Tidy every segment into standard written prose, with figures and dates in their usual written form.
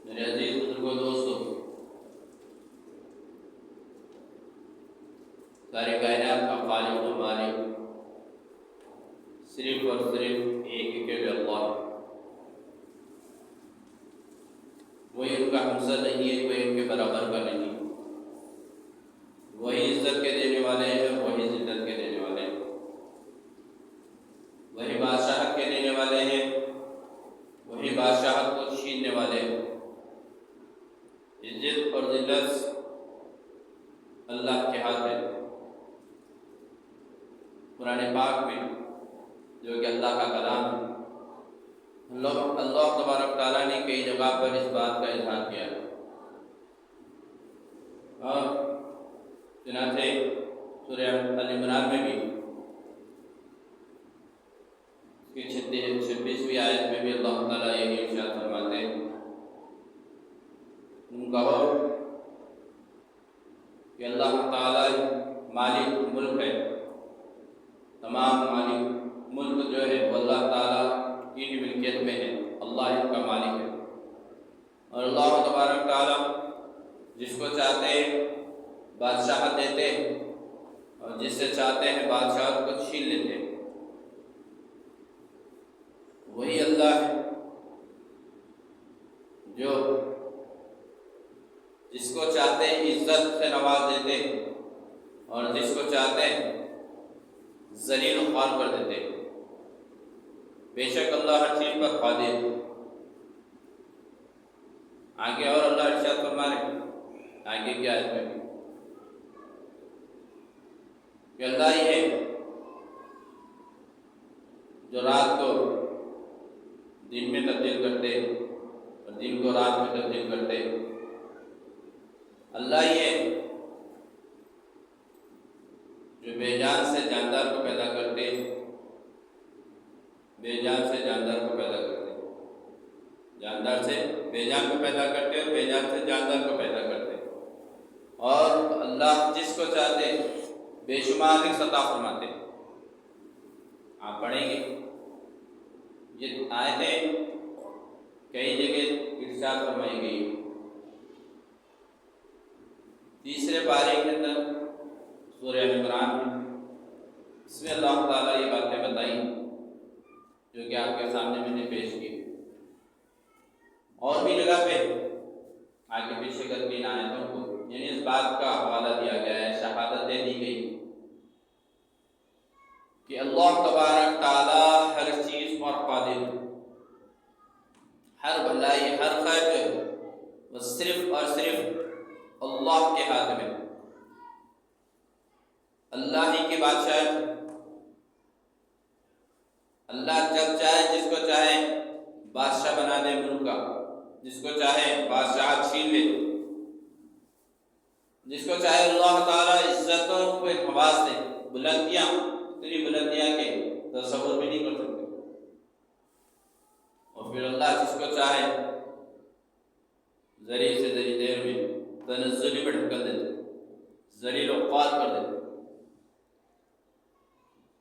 میرے عزیز بزرگوں دوستوں، ساری کائنات کا خالق و مالک صرف اور صرف ایک اکیلے اللہ ہے۔ وہی ان کا ہمسر نہیں ہے، کوئی ان کے برابر کا نہیں ہے۔ وہی عزت کے دینے والے ہیں، وہی ذلت کے دینے والے ہیں، وہی بادشاہت کے دینے والے ہیں، وہی بادشاہت کو چھیننے والے ہیں۔ عزت اور ذلت اللہ کے ہاتھ ہے۔ قرآن پاک میں جو کہ اللہ کا کلام ہے، اللہ تبارک تعالیٰ نے کئی جگہ پر اس بات کا اظہار کیا ہے، اور چنانچہ سورہ آل عمران میں بھی اس کی 26ویں آیت میں بھی اللہ تعالیٰ یہی ارشاد فرماتے ہیں، تم کہو کہ اللہ تعالیٰ مالک ملک ہے، تمام مالک ملک جو ہے وہ اللہ تعالیٰ کی ہی ملکیت میں ہے، اللہ ان کا مالک ہے۔ اور اللہ تبارک تعالیٰ جس کو چاہتے ہیں بادشاہت دیتے ہیں، اور جس سے چاہتے ہیں بادشاہت کو چھین لیتے ہیں۔ وہی اللہ ہے جو جس کو چاہتے ہیں عزت سے نواز دیتے ہیں، اور جس کو چاہتے ہیں ذلیل و خوار کر دیتے ہیں۔ بے شک اللہ ہر چیز پر قادر ہے۔ آگے اور اللہ ارشاد فرما رہے ہیں، آگے کیا ہے کہ اللہ ہی ہے جو رات کو دن میں تبدیل کرتے اور دن کو رات میں تبدیل کرتے۔ اللہ ہی ہے جو بے جان سے جاندار کو پیدا کرتے، بے جان سے جاندار کو پیدا کرتے، جاندار سے بے جان کو پیدا کرتے اور بے جان سے جاندار کو پیدا کرتے۔ اور اللہ جس کو چاہتے بے شمار رزق عطا فرماتے۔ آپ پڑھیں گے یہ آیتیں کئی جگہ ارشاد فرمائی گئی۔ تیسرے پارے کے اندر سورہ عمران میں اس میں اللہ تعالیٰ یہ باتیں بتائیں جو کہ آپ کے سامنے میں نے پیش کی، اور بھی جگہ پہ آگے پیچھے کر کے ان آیتوں کو یعنی اس بات کا حوالہ دیا گیا ہے، شہادت دے دی گئی کہ اللہ تبارک تعالیٰ ہر چیز پر قادر ہے، ہر بھلائی ہر خیر جو ہے وہ صرف اور صرف اللہ کے ہاتھ میں، اللہ ہی کی بادشاہت۔ اللہ جب چاہے جس کو چاہے بادشاہ بنا دے ملک کا، جس کو چاہے بادشاہ چھین لے، جس کو چاہے اللہ تعالیٰ عزتوں کو نواز دے، بلندیاں، اتنی بلندیاں کہ تصور بھی نہیں کر سکتے۔ اور پھر اللہ جس کو چاہے ذریع سے ذریع دیر میں تنزلی میں ڈھکل دیتے، ذلیل و خوار کر دیتے۔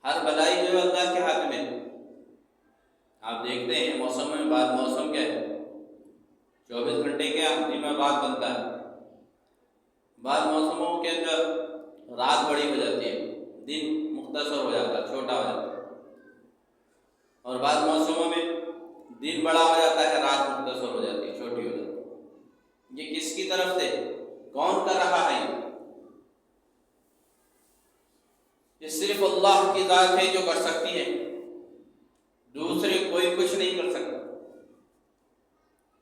ہر بلائی جو ہے اللہ کے ہاتھ میں۔ آپ دیکھتے ہیں موسم میں بعد موسم کیا ہے، 24 گھنٹے کے دن میں رات بنتا ہے، بعض موسموں کے اندر رات بڑی ہو جاتی ہے، دن مختصر ہو جاتا ہے، چھوٹا ہو جاتا ہے، اور بعض موسموں میں دن بڑا ہو جاتا ہے، رات مختصر ہو جاتی ہے، چھوٹی ہو جاتی ہے۔ یہ کس کی طرف سے، کون کر رہا ہے؟ یہ صرف اللہ کی ذات ہے جو کر سکتی ہے، دوسرے کوئی کچھ نہیں کر سکتا۔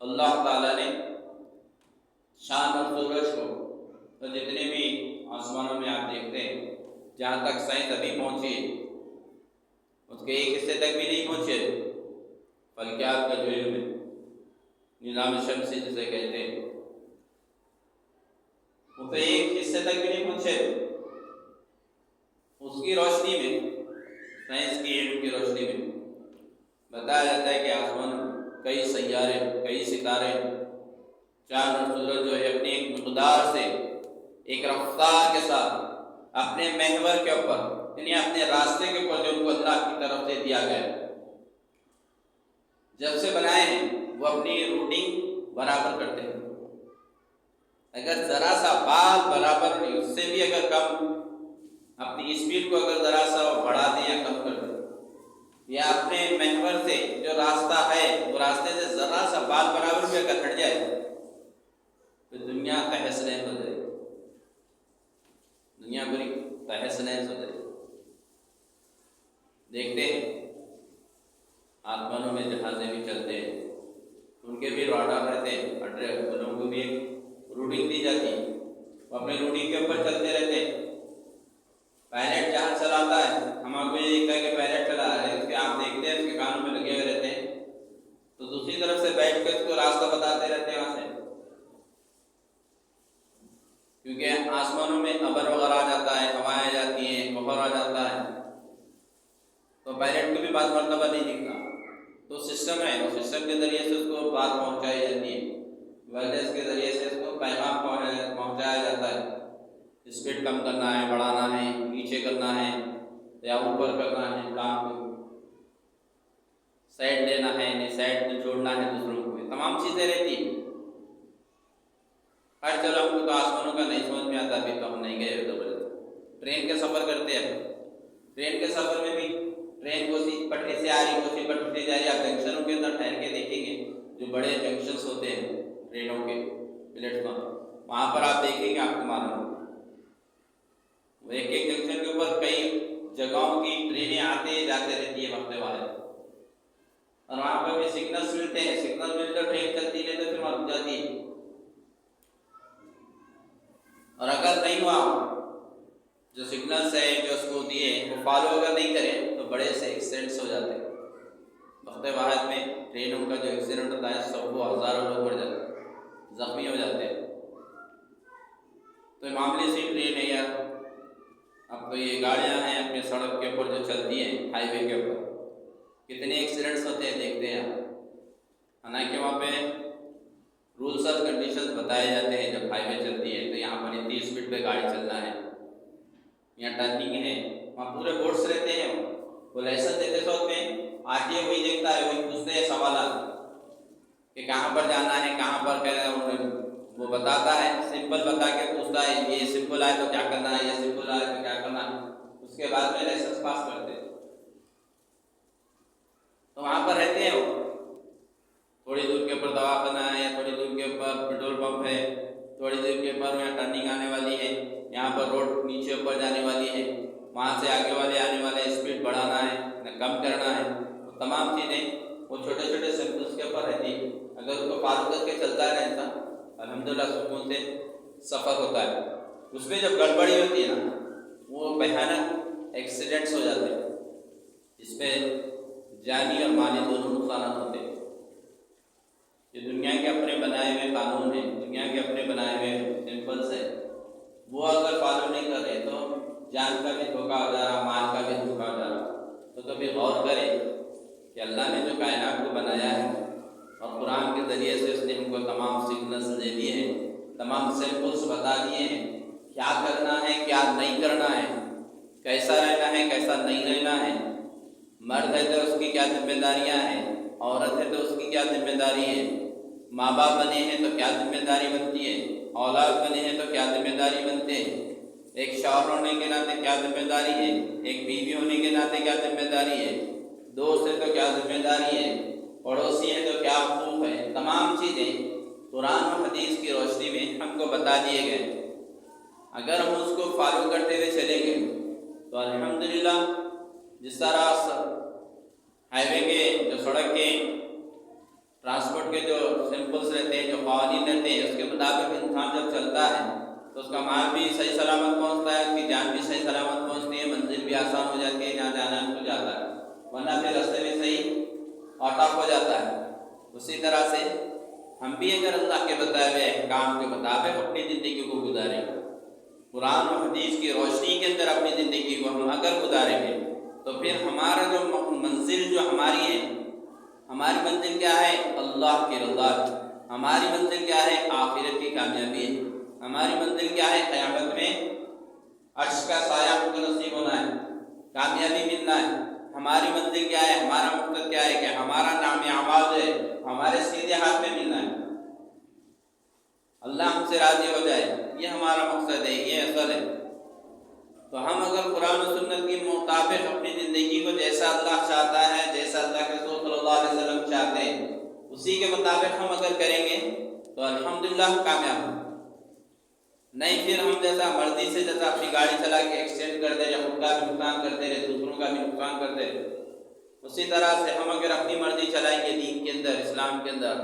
اللہ تعالیٰ نے شان اور سورج کو تو جتنے بھی آسمانوں میں آپ دیکھتے ہیں، جہاں تک سائنس ابھی پہنچی ہے اس کے ایک حصے تک بھی نہیں پہنچے، فلکیات کا جو علم ہے، نظام شمسی جسے کہتے ہیں، وہ تو ایک حصے تک بھی نہیں پہنچے۔ اس کی روشنی میں، سائنس کی علم کی روشنی میں بتایا جاتا ہے کہ آسمان کئی سیارے، کئی ستارے، چاند اور سورج جو ہے اپنی ایک مقدار سے، ایک رفتار کے ساتھ اپنے محور کے اوپر یعنی اپنے راستے کے اوپر جو ان کو اللہ کی طرف سے دیا گیا ہے، جب سے بنائے ہیں وہ اپنی روٹنگ برابر کرتے ہیں. اگر ذرا سا بال برابر نہیں، اس سے بھی اگر کم اپنی اسپیڈ کو اگر ذرا سا بڑھا دیں یا کم کر دیں، یا اپنے محور سے جو راستہ ہے وہ راستے سے ذرا سا بال برابر بھی اگر ہٹ جائے تو دنیا تہس نہس ہو جائے، دنیا پوری تہس نہس ہو جائے. دیکھتے ہیں آسمانوں میں جہازیں بھی چلتے ہیں، ان کے بھی راڈار رہتے ہیں، ان کو بھی ایک روٹنگ دی جاتی ہے، وہ اپنے روٹنگ کے اوپر چلتے رہتے ہیں. پائلٹ جہاز چلاتا ہے، ہم آپ کو یہ دیکھتا ہے کہ پائلٹ چلا رہا ہے، اس کے آپ دیکھتے ہیں اس کے کانوں میں لگے ہوئے رہتے ہیں، تو دوسری طرف سے بیٹھ کے اس کو راستہ بتاتے رہتے ہیں وہاں سے. کیونکہ آسمانوں میں ابر وغیرہ آ جاتا ہے، ہوائیں آ جاتی ہیں، بخار آ جاتا ہے، تو پائلٹ کو بھی بات مرتبہ نہیں دکھتا. تو سسٹم ہے، وہ سسٹم کے ذریعے سے اس کو بات پہنچائی جاتی ہے، وائرلیس کے ذریعے سے اس کو پیغام پہنچایا جاتا ہے. اسپیڈ کم کرنا ہے، بڑھانا ہے، نیچے کرنا ہے یا اوپر کرنا ہے، کام کو سائڈ لینا ہے، نہیں سائڈ جوڑنا ہے دوسروں کو، تمام چیزیں رہتی ہیں. چلو ہم کو تو آسمانوں کا نہیں سمجھ میں آتا، ابھی تو ہم نہیں گئے تو بولے ٹرین کے سفر کرتے ہیں. ٹرین کے سفر میں بھی ٹرین کوسی پٹری سے آ رہی، کوسی پٹری سے جا رہی. آپ جنکشنوں کے اندر ٹھہر کے دیکھیں گے، جو بڑے جنکشنز ہوتے ہیں ٹرینوں کے پلیٹ فارم، وہاں پر آپ دیکھیں گے آپ کو معلوم ہوگا وہ ایک ایک جنکشن کے اوپر کئی جگہوں کی ٹرینیں آتے جاتے رہتی ہے وقت والے، اور وہاں پر بھی سگنلز ملتے ہیں. سگنل مل کر ٹرین چلتی ہے تو پھر وہاں رک جاتی ہے. اور اگر نہیں ہوا جو سگنلز ہے جو اس کو دیے وہ فالو اگر نہیں کریں تو بڑے سے ایکسیڈنٹس ہو جاتے ہیں. وقت واحد میں ٹرینوں کا جو ایکسیڈنٹ ہوتا ہے سو ہزاروں لوگ مر جاتے ہیں، زخمی ہو جاتے ہیں. تو معاملے سے ٹرین ہے یار، اب تو یہ گاڑیاں ہیں اپنے سڑک کے اوپر جو چلتی ہیں ہائی وے کے اوپر، کتنے ایکسیڈنٹس ہوتے ہیں دیکھتے ہیں آپ. حالانکہ وہاں پہ رولس اور کنڈیشنز بتائے جاتے ہیں، جب ہائی وے چلتی ہے تو یہاں پر اتنی اسپیڈ پہ گاڑی چلنا ہے، یہاں ٹرننگ ہے، وہاں پورے بورڈس رہتے ہیں. وہ لائسنس دیتے وقت میں آتی ہے وہی دیکھتا ہے، وہی پوچھتے ہیں سوالات کہ کہاں پر جانا ہے، کہاں پر کرنا. وہ بتاتا ہے، سمپل بتا کے پوچھتا ہے یہ سمپل آئے تو کیا کرنا ہے، یہ سمپل آئے تو کیا کرنا ہے. اس کے بعد میں لائسنس پاس کرتے ہیں. تو وہاں پر رہتے ہیں وہ، تھوڑی دور کے اوپر دواخانہ ہے، یا تھوڑی دور کے اوپر پیٹرول پمپ ہے، تھوڑی دور کے اوپر یہاں ٹرننگ آنے والی ہے، یہاں پر روڈ نیچے اوپر جانے والی ہے، وہاں سے آگے والے آنے والے اسپیڈ بڑھانا ہے یا کم کرنا ہے. وہ تمام چیزیں وہ چھوٹے چھوٹے سمپلس کے اوپر رہتی ہے. اگر اس کو فالو کر کے چلتا ہے انسان الحمدللہ سکون سے سفر ہوتا ہے. اس میں جب گڑبڑی ہوتی ہے نا وہ بھیانک ایکسیڈنٹس ہو جاتے ہیں، اس پہ جانی اور مالی دونوں نقصانات ہوتے ہیں. یہ دنیا کے اپنے بنائے ہوئے قانون ہیں، دنیا کے اپنے بنائے ہوئے سمپلس ہیں، وہ اگر فالو نہیں کر رہے تو جان کا بھی دھوکہ ہو جا رہا، مال کا بھی دھوکہ ہو جا رہا. تو کبھی غور کریں کہ اللہ نے جو کائنات کو بنایا ہے اور قرآن کے ذریعے سے اس نے ہم کو تمام سگنلز دے دیے ہیں، تمام سمپلس بتا دیے ہیں، کیا کرنا ہے کیا نہیں کرنا ہے، کیسا رہنا ہے کیسا نہیں رہنا ہے. مرد ہے تو اس کی کیا ذمہ داریاں ہیں، عورت ہے تو اس کی کیا ذمہ داری ہے، ماں باپ بنے ہیں تو کیا ذمہ داری بنتی ہے، اولاد بنے ہیں تو کیا ذمہ داری بنتے ہیں، ایک شوہر ہونے کے ناطے کیا ذمہ داری ہے، ایک بیوی ہونے کے ناطے کیا ذمہ داری ہے، دوست ہے تو کیا ذمہ داری ہے، پڑوسی ہے تو کیا حقوق ہے. تمام چیزیں قرآن و حدیث کی روشنی میں ہم کو بتا دیے گئے. اگر ہم اس کو فالو کرتے ہوئے چلیں گے تو الحمدللہ جس طرح ہائی وے کے جو سڑک کے ٹرانسپورٹ کے جو سمپلس رہتے ہیں، جو قوانین رہتے ہیں، اس کے مطابق انسان جب چلتا ہے تو اس کا مال بھی صحیح سلامت پہنچتا ہے، اس کی جان بھی صحیح سلامت پہنچتی ہے، منزل بھی آسان ہو جاتی ہے، جہاں جانا ہے اس کو جاتا ہے، ورنہ پھر راستے میں صحیح آؤٹ آف ہو جاتا ہے. اسی طرح سے ہم بھی اگر اللہ کے بتائے ہوئے احکام کے مطابق اپنی زندگی کو گزاریں گے، قرآن و حدیث کی روشنی کے اندر اپنی زندگی کو ہم اگر گزاریں گے تو پھر ہمارا جو منزل جو ہماری ہے، ہماری منزل کیا ہے؟ اللہ کی رضا. ہماری منزل کیا ہے؟ آخرت کی کامیابی ہے. ہماری منزل کیا ہے؟ قیامت میں عرش کا سایہ ہم کو نصیب ہونا ہے، کامیابی ملنا ہے. ہماری منزل کیا ہے؟ ہمارا مقصد کیا ہے کہ ہمارا نام اعمال ہے ہمارے سیدھے ہاتھ میں ملنا ہے. اللہ ہم سے راضی ہو جائے، یہ ہمارا مقصد ہے، یہ اصل ہے۔ تو ہم اگر قرآن و سنت کے مطابق اپنی زندگی کو جیسا اللہ چاہتا ہے، جیسا اللہ کے رسول صلی اللہ علیہ وسلم چاہتے ہیں، اسی کے مطابق ہم اگر کریں گے تو الحمدللہ ہم کامیاب ہوں۔ نہیں پھر ہم جیسا مرضی سے جیسا اپنی گاڑی چلا کے ایکسیڈنٹ کر دے، یا خود کا بھی نقصان کرتے رہے، دوسروں کا بھی نقصان کرتے رہے، اسی طرح سے ہم اگر اپنی مرضی چلائیں گے دین کے اندر، اسلام کے اندر،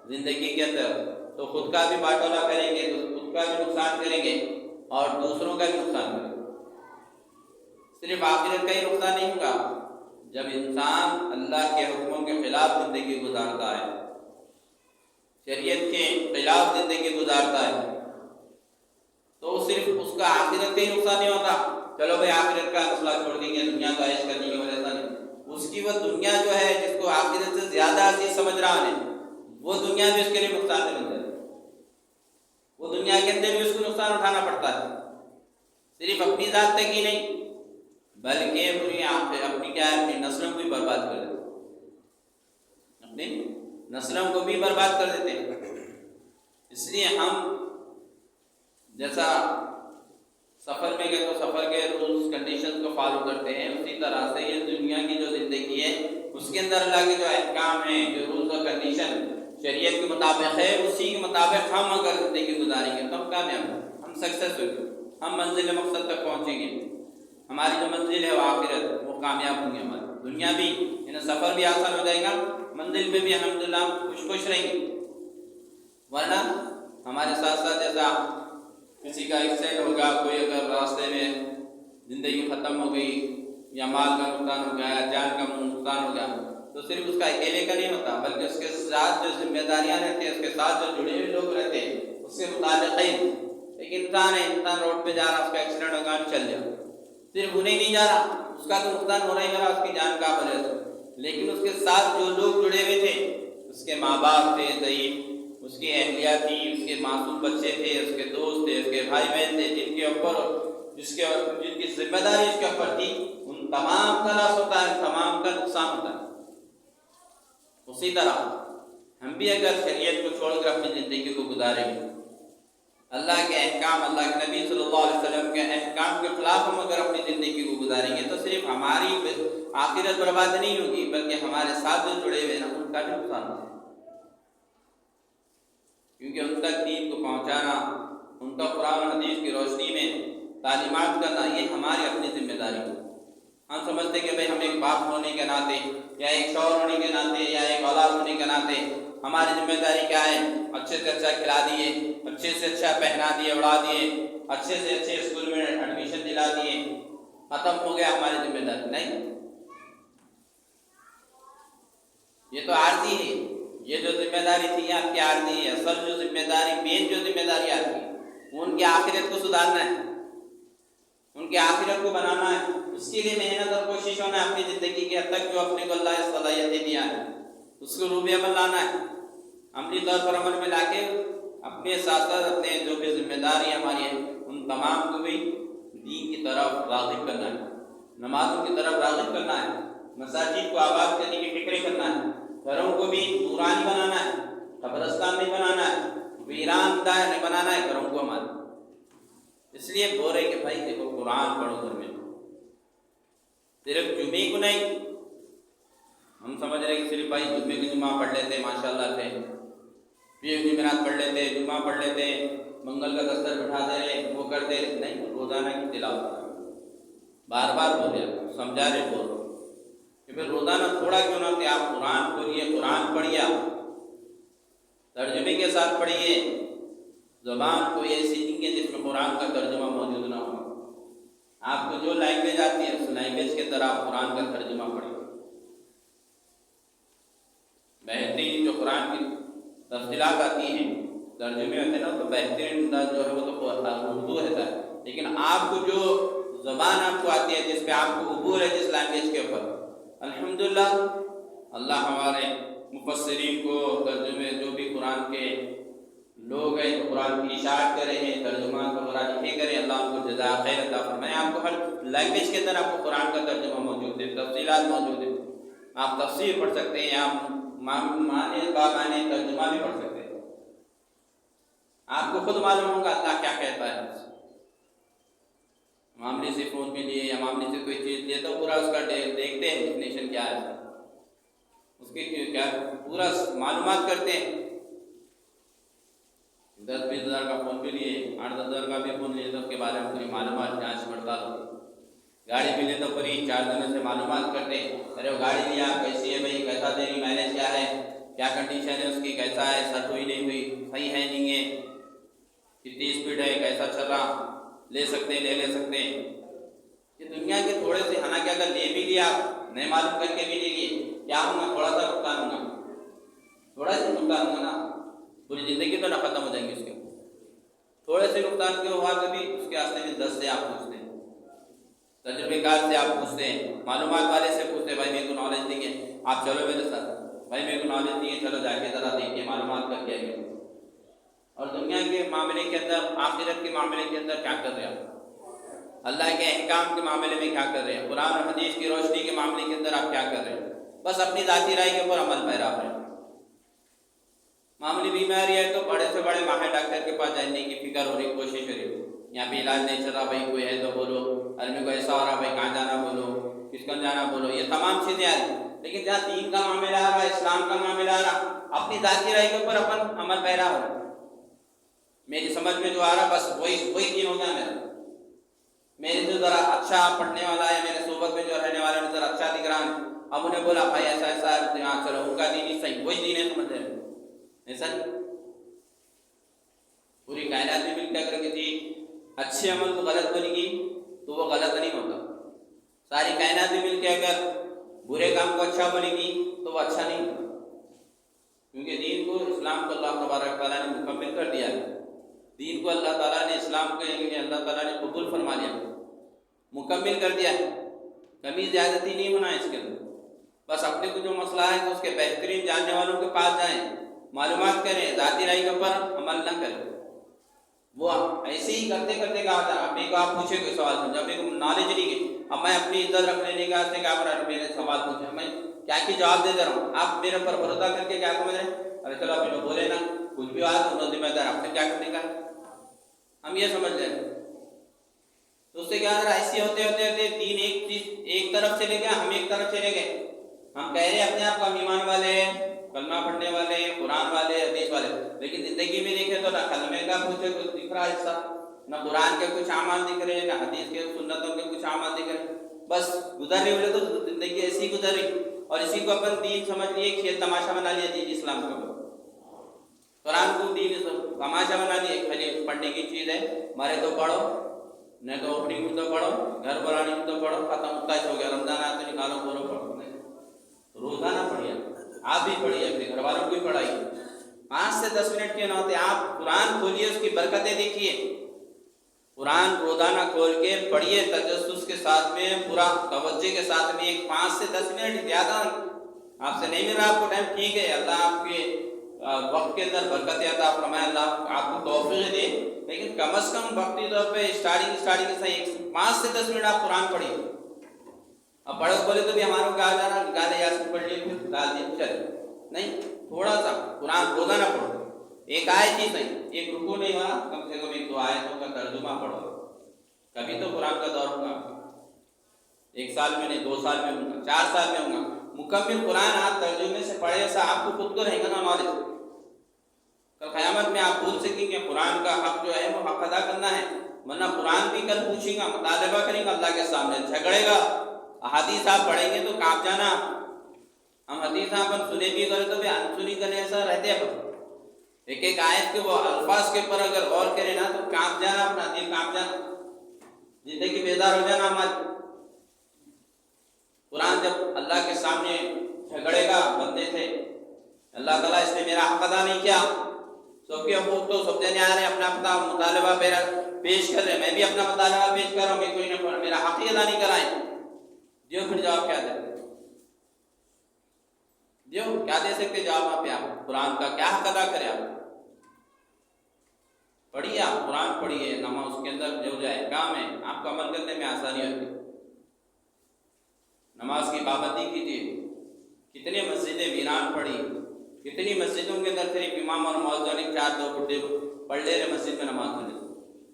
زندگی کے اندر، تو خود کا بھی باٹولہ کریں گے، تو خود کا بھی نقصان کریں گے اور دوسروں کا بھی نقصان کریں گے۔ صرف آخرت کا ہی نقصان نہیں ہوگا، جب انسان اللہ کے حکموں کے خلاف زندگی گزارتا ہے، شریعت کے خلاف زندگی گزارتا ہے، تو صرف اس کا آخرت کا ہی نقصان نہیں ہوتا۔ چلو بھائی آخرت کا مسئلہ چھوڑ دیں گے، دنیا کا عیش کرنے کی وجہ سے نہیں، اس کی وہ دنیا جو ہے جس کو آخرت سے زیادہ عزیز سمجھ رہا ہے، وہ دنیا بھی اس کے لیے نقصان دہ بن جاتی ہے، وہ دنیا کے اندر بھی اس کو نقصان اٹھانا پڑتا ہے، صرف اپنی ذات تک ہی نہیں بلکہ اپنی کیا ہے، اپنی نسلوں کو بھی برباد کر دیتے ہیں، اپنی نسلوں کو بھی برباد کر دیتے ہیں۔ اس لیے ہم جیسا سفر میں گئے تو سفر کے رولز کنڈیشنز کو فالو کرتے ہیں، اسی طرح سے یہ دنیا کی جو زندگی ہے اس کے اندر اللہ کے جو احکام ہیں، جو رولز اور کنڈیشن شریعت کے مطابق ہے، اسی کے مطابق ہم اگر زندگی گزاریں گے تو ہم کامیاب ہیں، ہم سکسیس ہوں گے، ہم منزل مقصد تک پہنچیں گے، ہماری جو منزل ہے وہ آخرت، وہ کامیاب ہوں گے، ہماری دنیا بھی سفر بھی آسان ہو جائے گا، منزل میں بھی الحمدللہ خوش رہیں گے۔ ورنہ ہمارے ساتھ ساتھ جیسا کسی کا ایکسیڈنٹ ہو گیا، کوئی اگر راستے میں زندگی ختم ہو گئی، یا مال کا نقصان ہو گیا، یا جان کا نقصان ہو گیا، تو صرف اس کا اکیلے کا نہیں ہوتا، بلکہ اس کے ساتھ جو ذمہ داریاں رہتی ہیں، اس کے ساتھ جو جڑے ہوئے لوگ رہتے ہیں، اس سے متعلق ہے۔ ایک انسان ہے، انسان روڈ پہ جا رہا، اس کا ایکسیڈنٹ ہو گیا، چل جائے، صرف انہیں نہیں جا رہا، اس کا تو نقصان ہو رہا ہی ہو رہا، اس کی جان کا وجہ سے، لیکن اس کے ساتھ جو لوگ جڑے ہوئے تھے، اس کے ماں باپ تھے ضعیف، اس کی اہلیہ تھی، اس کے معصوم بچے تھے، اس کے دوست تھے، اس کے بھائی بہن تھے، جن کے اوپر جن کی ذمہ داری اس کے اوپر تھی، ان تمام کا لاس ہوتا ہے، تمام کا نقصان ہوتا ہے۔ اسی طرح ہم بھی اگر شریعت کو چھوڑ کر اپنی زندگی کو گزاریں گے، اللہ کے احکام، اللہ کے نبی صلی اللہ علیہ وسلم کے احکام کے خلاف ہم اگر اپنی زندگی کو گزاریں گے، تو صرف ہماری آخرت برباد نہیں ہوگی، بلکہ ہمارے ساتھ جو جڑے ہوئے ہیں ان کا بھی نقصان ہوگا، کیونکہ ان تک دین کو پہنچانا، ان کا قرآن و حدیث کی روشنی میں تعلیمات کرنا، یہ ہماری اپنی ذمہ داری ہے۔ ہم سمجھتے کہ بھئی ہم ایک باپ ہونے کے ناطے، یا ایک شوہر ہونے کے ناطے، یا ایک اولاد ہونے کے ناطے ہماری ذمہ داری کیا ہے؟ اچھے سے اچھا کھلا دیے، اچھے سے اچھا پہنا دیے، اڑا دیے، اچھے سے اچھے اسکول میں ایڈمیشن دلا دیے، ختم ہو گیا ہماری ذمہ داری؟ نہیں، یہ تو عارضی ہے، یہ جو ذمہ داری تھی آپ کی عارضی ہے، اصل جو ذمہ داری، مین جو ذمہ داری آپ کی، ان کی آخرت کو سدھارنا ہے، ان کی آخرت کو بنانا ہے، اس کے لیے محنت اور کوشش ہونا ہے، اپنی زندگی کے حد تک جو اپنے کو اللہ نے صلاحیتیں دیا ہے اس کو روح عمل لانا ہے، عملی طور پر عمل میں لا کے اپنے ساتھ ساتھ اپنے جو بھی ذمہ داری ہماری ہے ان تمام کو بھی دین کی طرف راغب کرنا ہے، نمازوں کی طرف راغب کرنا ہے، مساجد کو آباد کرنے کی فکریں کرنا ہے، گھروں کو بھی نورانی بنانا ہے، قبرستان نہیں بنانا ہے، ویران دہ نہیں بنانا ہے گھروں کو ہمارے۔ اس لیے بول رہے کہ بھائی دیکھو قرآن پڑھو گھر میں، صرف جمعے کو نہیں، ہم سمجھ رہے کہ صرف بھائی جمعے کی جمعہ پڑھ لیتے ماشاءاللہ سے، پیر جمعرات پڑھ لیتے، جمعہ پڑھ لیتے، منگل کا دستر بٹھا دے رہے، وہ کر دے رہے، نہیں، روزانہ کی تلاوت، بار بار بولے، سمجھا رہے بول کہ پھر روزانہ تھوڑا کیوں نہ کہ آپ قرآن پڑھیے، قرآن پڑھیے، ترجمے کے ساتھ پڑھیے، زبان کوئی ایسی نہیں ہے جس میں قرآن کا ترجمہ موجود نہ ہو، آپ کو جو لینگویج آتی ہے اس لینگویج کے طرح آپ قرآن کا ترجمہ پڑھیں، بہترین جو قرآن کی تفصیلات آتی ہیں، ترجمے ہوتے ہیں نا، تو بہترین جو ہے وہ تو اردو رہتا ہے، لیکن آپ کو جو زبان آپ کو آتی ہے، جس پہ آپ کو عبور ہے، جس لینگویج کے اوپر، الحمدللہ اللہ ہمارے مفسرین کو، ترجمے جو بھی قرآن کے لوگ ہیں قرآن کی اشاعت کرے ہیں، ترجمہ کو قرآن لکھے کریں، اللہ ان کو جزائے خیر عطا فرمائے۔ آپ کو ہر لینگویج کے اندر آپ کو قرآن کا ترجمہ موجود ہے، تفصیلات موجود ہے، آپ تفسیر پڑھ سکتے ہیں، آپ معنی ترجمہ بھی پڑھ سکتے ہیں، آپ کو خود معلوم ہوگا اللہ کیا کہتا ہے. معاملے سے فون بھی لیے یا معاملے سے کوئی چیز لیے تو پورا اس کا دیکھتے ہیں ڈیفینیشن کیا ہے, اس کے کیا پورا معلومات کرتے ہیں. 10-20 ہزار کا فون بھی لیے, 8-10 ہزار کا بھی فون لیے تو اس کے بارے میں پوری معلومات جانچ پڑتال ہوتی. گاڑی بھی لے تو پوری 4 دنوں سے معلومات کرتے ہیں. ارے وہ گاڑی لیا کیسی ہے بھائی, کیسا دے رہی, مائلیج کیا ہے, کیا کنڈیشن ہے اس کی, کیسا ہے, سٹ ہوئی نہیں ہوئی, صحیح ہے نہیں ہے, کتنی اسپیڈ ہے, کیسا چل رہا, لے سکتے ہیں لے سکتے ہیں. یہ دنیا کے تھوڑے سے حنا کہ اگر لے بھی لیا نہیں معلوم کر کے بھی لے لیے, کیا ہوگا, تھوڑا سا نقصان ہوگا, تھوڑا سا نقصان ہوگا نا, پوری زندگی تو نہ ختم ہو جائیں گے اس کے. تھوڑے سے نقصان کیوں ہوا کبھی اس کے راستے میں 10 سے آپ پوچھتے ہیں, تجربے کار سے آپ پوچھتے ہیں, معلومات والے سے پوچھتے ہیں, بھائی میرے کو نالج نہیں ہے, آپ چلو میرے ساتھ, بھائی میرے کو نالج نہیں ہے, چلو جا کے ذرا دیکھیے معلومات کر کے آئیے. اور دنیا کے معاملے کے اندر, آخرت کے معاملے کے اندر کیا کر رہے ہیں آپ, اللہ کے احکام کے معاملے میں کیا کر رہے ہیں, قرآن اور حدیث کی روشنی کے معاملے کے اندر آپ کیا کر رہے ہیں, بس اپنی ذاتی رائے کے اوپر عمل پیرا رہے ہیں. معمولی بیماری ہے تو بڑے سے بڑے ماہر ڈاکٹر کے پاس جانے کی فکر ہو رہی, کوشش ہو رہی, یہاں پہ علاج نہیں چل رہا, بھائی کوئی ہے تو بولو, آدمی کو ایسا ہو رہا, بھائی کہاں جانا بولو, کس کو جانا بولو, یہ تمام چیزیں آ رہی. لیکن جہاں دین کا معاملہ آ رہا, اسلام کا معاملہ آ رہا, اپنی ذاتی رائے کے اوپر اپن عمل پیرا ہو رہا. میری سمجھ میں جو آ رہا بس وہی دین ہو گیا میرا. میرے جو ذرا اچھا پڑھنے والا ہے, میرے صحبت میں جو رہنے والا ہے ذرا اچھا دکھ رہا ہے, اب انہیں بولا بھائی ایسا ہے, ہاں چلو ان کا دین ہی صحیح, وہی دین ہے, سمجھ رہے ایسا نہیں. پوری کائنات میں مل کے اگر کسی اچھے عمل کو غلط بولے گی تو وہ غلط نہیں ہوتا. ساری کائنات میں مل کے اگر برے کام کو اچھا بولے گی تو وہ اچھا نہیں ہوتا, کیونکہ دین کو, اسلام کو اللہ تبارک تعالیٰ نے مکمل کر دیا ہے. دین کو اللہ تعالیٰ نے, اسلام کے لیے اللہ تعالیٰ نے قبول فرما لیا, مکمل کر دیا ہے, کمی زیادتی نہیں ہونا ہے اس کے اندر. بس اپنے کو جو مسئلہ ہے تو اس کے بہترین جاننے والوں کے پاس جائیں, معلومات کریں, ذاتی رائے کے اوپر عمل نہ کریں. وہ ایسے ہی کرتے کرتے کہا تھا, اپنے کو آپ پوچھے کوئی سوال سمجھا, اپنے کو نالج نہیں ہے, اب میں اپنی عزت رکھ لینے کا سے کیا پر میرے سوال پوچھے, میں کیا کی جواب دے رہا ہوں, آپ میرے اوپر بھروسہ کر کے کیا سمجھ رہے ہیں, ارے چلو اپنے کو بولے نا, کچھ بھی بات انہوں ذمہ دار, آپ نے کیا کرنے کا, ہم یہ سمجھ رہے ہیں. تو اس سے کیا ہو رہا, ایسے ہوتے ہوتے ہوتے دین ایک چیز ایک طرف چلے گیا, ہم ایک طرف چلے گئے. ہم کہہ رہے ہیں اپنے آپ کو ہم ایمان والے ہیں, کلمہ پڑھنے والے, قرآن والے, حدیث والے, لیکن زندگی میں دیکھیں تو نہ کلمے کا کچھ دکھ رہا حصہ, نہ قرآن کے کچھ اعمال دکھ رہے, نہ حدیث کے سنتوں کے کچھ اعمال دکھ رہے. بس گزر رہی بولے تو زندگی ایسی گزر رہی, اور اسی کو اپن دین سمجھ لیے, کھیل تماشا بنا لیا دین اسلام کا. قرآن کو دین تماشا بنا لیے, خالی پڑھنے کی چیز ہے, مرے تو پڑھو, نہیں تو اوپننگ میں تو پڑھو, گھر بنانے میں تو پڑھو, ختم ہوتا ہو گیا, رمضان آیا تو نکالو بولو پڑھو. روزانہ پڑھیے, آپ بھی پڑھیے, اپنے گھر والوں کو بھی پڑھائیے, 5 سے 10 منٹ کیوں نہ ہوتے, آپ قرآن کھولیے, اس کی برکتیں دیکھیے. قرآن روزانہ کھول کے پڑھیے, تجسس کے ساتھ میں, پورا توجہ کے ساتھ میں, 5 سے 10 منٹ زیادہ. آپ سے نہیں مل رہا آپ کو ٹائم, ٹھیک ہے, اللہ آپ کے وقت کے اندر برکتیں عطا فرمائے, اللہ آپ کو توفیق دے, لیکن کم از کم وقتی طور پہ اسٹارٹنگ سے 5 سے 10 منٹ آپ قرآن پڑھیے. اب پڑھو بولے تو بھی ہمارے کو کہا جا رہا, نکالے یاسین پڑھ لیے, پھر ڈال دیں, چل نہیں, تھوڑا سا قرآن روزانہ پڑھو, ایک آیت ہی نہیں, ایک رکوع نہیں ہوا, کم سے کم 1-2 آیتوں کا ترجمہ پڑھو. کبھی تو قرآن کا دور ہوگا, 1 سال میں نہیں, 2 سال میں ہوگا, 4 سال میں ہوگا, مکمل قرآن آپ ترجمے سے پڑھے, ایسا آپ کو خود کو رہے گا نا نالج. کل قیامت میں آپ بول سکیں کہ قرآن کا حق جو ہے وہ حق ادا کرنا ہے, ورنہ قرآن بھی کل پوچھے گا, مطالبہ کرے گا اللہ کے سامنے, جھگڑے گا. حدیث آپ پڑھیں گے تو کانپ جانا, ہم حدیث آپ سنے بھی کرے تو بھی انسنی کرنے ایسا رہتے ہیں. ایک ایک آیت کے وہ الفاظ کے اوپر اگر غور کرے نا تو کانپ جانا, اپنا دل کانپ جانا, زندگی بیدار ہو جانا ہماری. قرآن جب اللہ کے سامنے جھگڑے گا, بندے تھے, اللہ تعالیٰ اس نے میرا حق ادا نہیں کیا, سب کے حقوق تو سب دینے آ رہے ہیں, اپنا اپنا مطالبہ پیش کر رہے ہیں, میں بھی اپنا مطالبہ پیش کر رہا ہوں کہ کوئی نہ میرا حق ہی ادا نہیں کرائیں. دیو پھر جواب کیا دے, دیو کیا دے سکتے جواب وہاں پہ, آپ قرآن کا کیا حق ادا کرے. آپ پڑھیے, آپ قرآن پڑھیے, نماز اس کے اندر جو جائے کام ہے, آپ کو عمل کرنے میں آسانی ہوتی. نماز کی پابندی کیجیے, کتنے مسجدیں ویران پڑی, کتنی مسجدوں کے اندر صرف امام اور مؤذن 4-2 بڈھے پڑھ لے رہے مسجد میں نماز پڑھنے.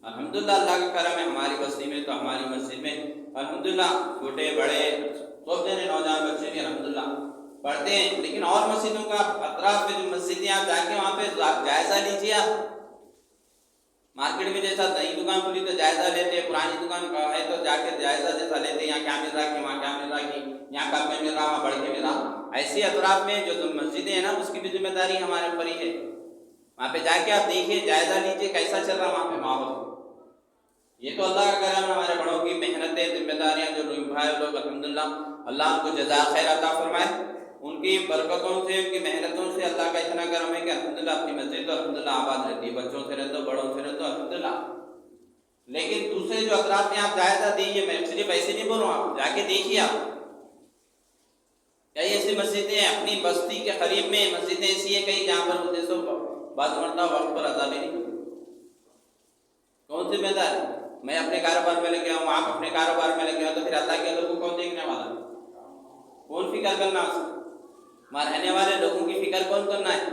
الحمدللہ اللہ کا کرم ہے ہماری بستی میں تو ہماری مسجد میں الحمدللہ چھوٹے بڑے سب جنے نوجوان بچے بھی الحمدللہ پڑھتے ہیں. لیکن اور مسجدوں کا اطراف میں جو مسجدیں آپ جا کے وہاں پہ جائزہ لیجیے. آپ مارکیٹ میں جیسا نئی دکان کھلی تو جائزہ لیتے ہیں, پرانی دکان ہے تو جا کے جائزہ جیسا لیتے ہیں, یہاں کیا مل رہا ہے وہاں کیا مل رہا ہے, یہاں کم میں مل رہا وہاں بڑھ کے مل رہا. ایسے اطراف میں جو مسجدیں ہیں نا اس کی بھی ذمہ داری ہمارے اوپر ہی ہے. وہاں پہ جا کے آپ دیکھیے جائزہ لیجیے کیسا چل رہا وہاں پہ ماحول. یہ تو اللہ کا کرم ہمارے بڑوں کی محنتیں ذمہ داریاں جو نبھائے لوگ الحمدللہ اللہ ان کو جزا خیر عطا فرمائے. ان کی برکتوں سے ان کی محنتوں سے اللہ کا اتنا کرم ہے کہ الحمدللہ اپنی مسجد تو الحمدللہ آباد رہتی ہے, بچوں سے رہتے بڑوں سے رہتے الحمدللہ. لیکن دوسرے جو اطراف میں آپ جائزہ دیجیے, میں صرف ایسے نہیں بول رہا ہوں, آپ جا کے دیکھیے. آپ کئی ایسی مسجدیں ہیں اپنی بستی کے قریب میں مسجدیں ایسی ہیں کئی جہاں پر ہوتے سو بعض مرتبہ وقت پر ادا بھی نہیں ہوتی. کون ذمہ دار ہے؟ میں اپنے کاروبار میں لگ گیا ہوں, آپ اپنے کاروبار میں لگ گیا تو پھر اللہ کے لوگوں کو کون دیکھنے والا, کون فکر کرنا اس کا؟ وہاں رہنے والے لوگوں کی فکر کون کرنا ہے؟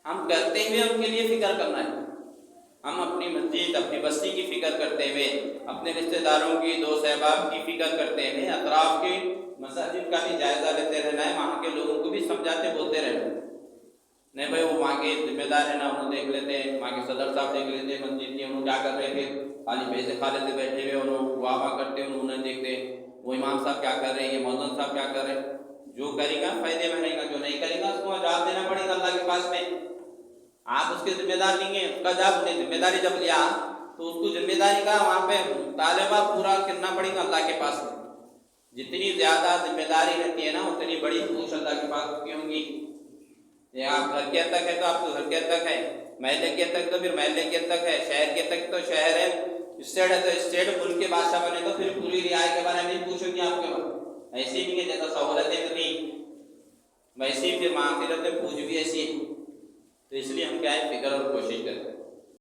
ہم کرتے ہوئے ان کے لیے فکر کرنا ہے. ہم اپنی مسجد اپنی بستی کی فکر کرتے ہوئے, اپنے رشتہ داروں کی دوست احباب کی فکر کرتے ہوئے اطراف کے مساجد کا بھی جائزہ لیتے رہنا ہے. وہاں کے لوگوں کو بھی سمجھاتے بولتے رہنا نہیں بھائی وہ وہاں کے ذمہ دار ہے نا, انہوں دیکھ لیتے ہیں, وہاں کے صدر صاحب دیکھ لیتے ہیں مسجد کے انہوں کیا کر رہے تھے, خالی پیسے کھا لیتے بیٹھے ہوئے, انہوں واہ واہ کرتے انہوں نہیں دیکھتے وہ امام صاحب کیا کر رہے ہیں, یہ مؤذن صاحب کیا کر رہے ہیں. جو کرے گا فائدے میں رہے گا, جو نہیں کرے گا اس کو جواب دینا پڑے گا اللہ کے پاس میں. آپ اس کے ذمہ دار نہیں ہیں, اس کا جب نے ذمہ داری جب لیا تو اس کو ذمہ داری کا وہاں پہ طالبہ پورا کرنا پڑے گا اللہ کے پاس میں. جتنی زیادہ ذمہ داری رہتی ہے نا اتنی بڑی پوچھ اللہ کے پاس کی ہوں گی. یہ آپ گھر کے تک ہے تو آپ کو گھر کے تک ہے, محلے کے تک تو پھر محلے کے تک ہے, شہر کے تک تو شہر ہے, اسٹیٹ ہے تو اسٹیٹ, ملک کے بادشاہ بنے تو پھر پوری رعایا کے بارے میں پوچھوں گی آپ کے بارے. ایسی نہیں ہے جیسا سہولتیں کتنی ویسی پھر معاشرت میں پوچھ بھی ایسی ہے. تو اس لیے ہم کیا ہے فکر اور کوشش کرتے ہیں.